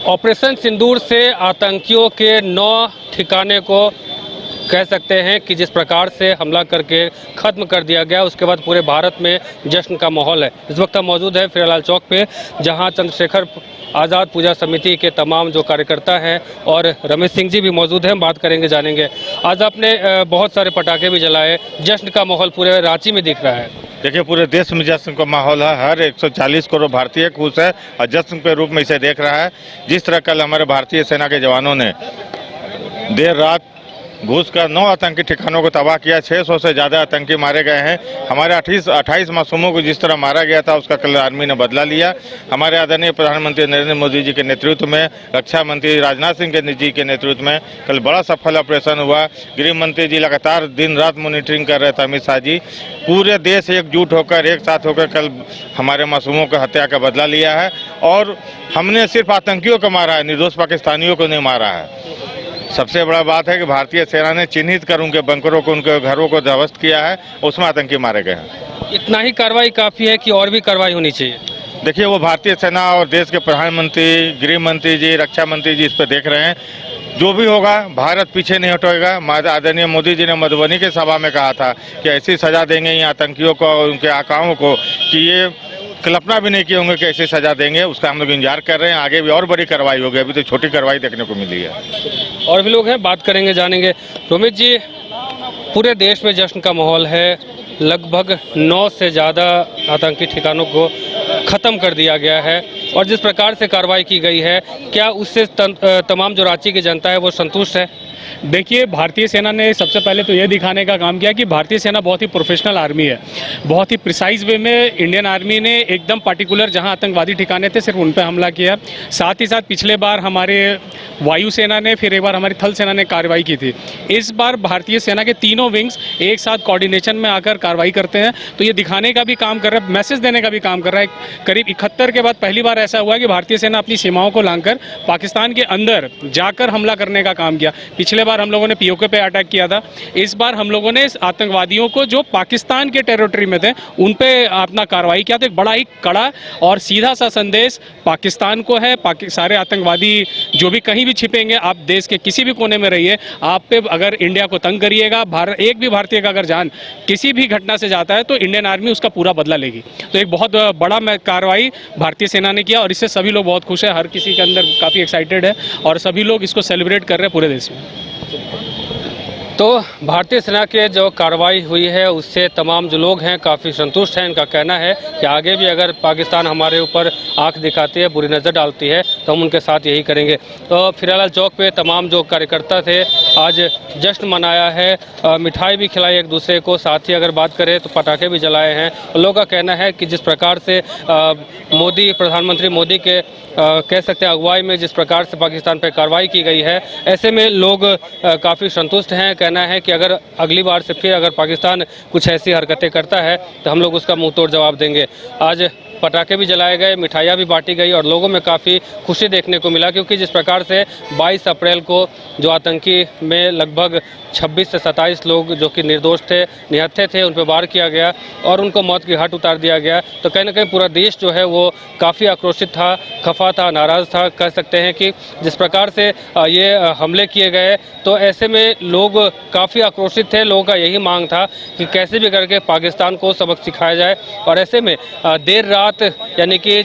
Operation सिंदूर से आतंकियों के 9 ठिकाने को कह सकते हैं कि जिस प्रकार से हमला करके ख़त्म कर दिया गया, उसके बाद पूरे भारत में जश्न का माहौल है। इस वक्त हम मौजूद हैं फिरालाल चौक पे, जहां चंद्रशेखर आज़ाद पूजा समिति के तमाम जो कार्यकर्ता हैं और रमेश सिंह जी भी मौजूद हैं। बात करेंगे, जानेंगे। आज आपने बहुत सारे पटाखे भी जलाए, जश्न का माहौल पूरे रांची में दिख रहा है। देखिए, पूरे देश में जश्न का माहौल है। हर 140 करोड़ भारतीय खुश है और जश्न के रूप में इसे देख रहा है। जिस तरह कल हमारे भारतीय सेना के जवानों ने देर रात घुसकर 9 आतंकी ठिकानों को तबाह किया, 600 से ज़्यादा आतंकी मारे गए हैं। हमारे 28 मासूमों को जिस तरह मारा गया था, उसका कल आर्मी ने बदला लिया। हमारे आदरणीय प्रधानमंत्री नरेंद्र मोदी जी के नेतृत्व में, रक्षा मंत्री राजनाथ सिंह जी के नेतृत्व में कल बड़ा सफल ऑपरेशन हुआ। गृह मंत्री जी लगातार दिन रात मॉनिटरिंग कर रहे थे, अमित शाह जी। पूरे देश एकजुट होकर, एक साथ होकर कल हमारे मासूमों की हत्या का बदला लिया है। और हमने सिर्फ आतंकियों को मारा है, निर्दोष पाकिस्तानियों को नहीं मारा है। सबसे बड़ा बात है कि भारतीय सेना ने चिन्हित कर उनके बंकरों को, उनके घरों को ध्वस्त किया है, उसमें आतंकी मारे गए हैं। इतना ही कार्रवाई काफ़ी है कि और भी कार्रवाई होनी चाहिए? देखिए, वो भारतीय सेना और देश के प्रधानमंत्री, गृह मंत्री जी, रक्षा मंत्री जी इस पर देख रहे हैं। जो भी होगा, भारत पीछे नहीं हटेगा। आदरणीय मोदी जी ने मधुबनी के सभा में कहा था कि ऐसी सजा देंगे इन आतंकियों को और उनके आकाओं को कि ये कल्पना भी नहीं किए होंगे कि ऐसी सजा देंगे। उसका हम लोग इंतजार कर रहे हैं। आगे भी और बड़ी कार्रवाई होगी। अभी तो छोटी कार्रवाई देखने को मिली है। और भी लोग हैं, बात करेंगे, जानेंगे। रोमित जी, पूरे देश में जश्न का माहौल है। लगभग 9 से ज़्यादा आतंकी ठिकानों को ख़त्म कर दिया गया है और जिस प्रकार से कार्रवाई की गई है, क्या उससे तमाम जो रांची की जनता है वो संतुष्ट है? देखिए, भारतीय सेना ने सबसे पहले तो ये दिखाने का काम किया कि भारतीय सेना बहुत ही प्रोफेशनल आर्मी है। बहुत ही प्रिसाइज वे में इंडियन आर्मी ने एकदम पार्टिकुलर जहां आतंकवादी ठिकाने थे, सिर्फ उन पर हमला किया। साथ ही साथ पिछले बार हमारे वायुसेना ने, फिर एक बार हमारी थल सेना ने कार्रवाई की थी। इस बार भारतीय सेना के तीनों विंग्स एक साथ कोऑर्डिनेशन में आकर कार्रवाई करते हैं, तो ये दिखाने का भी काम कर रहा है, मैसेज देने का भी काम कर रहा है। करीब 71 के बाद पहली बार ऐसा हुआ कि भारतीय सेना अपनी सीमाओं को लांघकर पाकिस्तान के अंदर जाकर हमला करने का काम किया। पिछले बार हम लोगों ने पीओके पे अटैक किया था। इस बार हम लोगों ने आतंकवादियों को जो पाकिस्तान के टेरिटरी में थे उन पे अपना कार्रवाई किया। तो एक बड़ा ही कड़ा और सीधा सा संदेश पाकिस्तान को है। सारे आतंकवादी जो भी कहीं भी छिपेंगे, आप देश के किसी भी कोने में रहिए, आप पे अगर इंडिया को तंग करिएगा, एक भी भारतीय का अगर जान किसी भी घटना से जाता है तो इंडियन आर्मी उसका पूरा बदला लेगी। तो एक बहुत बड़ा कार्रवाई भारतीय सेना ने किया और इससे सभी लोग बहुत खुश है। हर किसी के अंदर काफ़ी एक्साइटेड है और सभी लोग इसको सेलिब्रेट कर रहे हैं पूरे देश में। तो भारतीय सेना के जो कार्रवाई हुई है उससे तमाम जो लोग हैं काफ़ी संतुष्ट हैं। इनका कहना है कि आगे भी अगर पाकिस्तान हमारे ऊपर आंख दिखाती है, बुरी नज़र डालती है, तो हम उनके साथ यही करेंगे। तो फिरालाल चौक पे तमाम जो कार्यकर्ता थे आज जश्न मनाया है, मिठाई भी खिलाई एक दूसरे को। साथ ही अगर बात करें तो पटाखे भी जलाए हैं। लोगों का कहना है कि जिस प्रकार से प्रधानमंत्री मोदी के कह सकते हैं अगुवाई में जिस प्रकार से पाकिस्तान पर कार्रवाई की गई है, ऐसे में लोग काफ़ी संतुष्ट हैं। कहना है कि अगर अगली बार से फिर अगर पाकिस्तान कुछ ऐसी हरकतें करता है तो हम लोग उसका मुंह तोड़ जवाब देंगे। आज पटाखे भी जलाए गए, मिठाइयाँ भी बांटी गई और लोगों में काफ़ी खुशी देखने को मिला, क्योंकि जिस प्रकार से 22 अप्रैल को जो आतंकी में लगभग 26 से 27 लोग जो कि निर्दोष थे, निहत्थे थे, उन पर वार किया गया और उनको मौत की घाट उतार दिया गया। तो कहीं ना कहीं पूरा देश जो है वो काफ़ी आक्रोशित था, खफा था, नाराज़ था। कह सकते हैं कि जिस प्रकार से ये हमले किए गए, तो ऐसे में लोग काफ़ी आक्रोशित थे। लोगों का यही मांग था कि कैसे भी करके पाकिस्तान को सबक सिखाया जाए। और ऐसे में देर रात यानी कि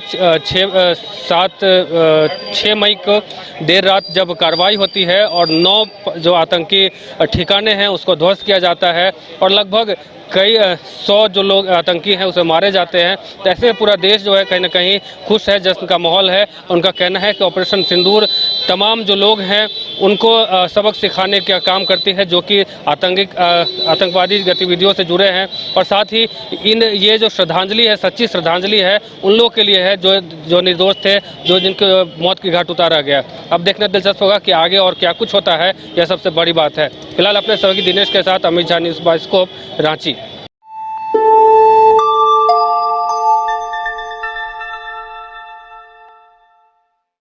6 मई को देर रात जब कार्रवाई होती है और 9 जो आतंकी ठिकाने हैं उसको ध्वस्त किया जाता है और लगभग कई 100 जो लोग आतंकी हैं उसे मारे जाते हैं, तो ऐसे पूरा देश जो है कहीं ना कहीं खुश है, जश्न का माहौल है। उनका कहना है कि ऑपरेशन सिंदूर तमाम जो लोग हैं उनको सबक सिखाने का काम करती है, जो कि आतंकवादी गतिविधियों से जुड़े हैं। और साथ ही ये जो श्रद्धांजलि है, सच्ची श्रद्धांजलि है उन लोगों के लिए है जो निर्दोष थे, जिनके मौत की घाट उतारा गया। अब देखना दिलचस्प होगा कि आगे और क्या कुछ होता है, यह सबसे बड़ी बात है। फिलहाल अपने सहयोगी दिनेश के साथ अमित झा, न्यूज़ बाइस्कोप, रांची।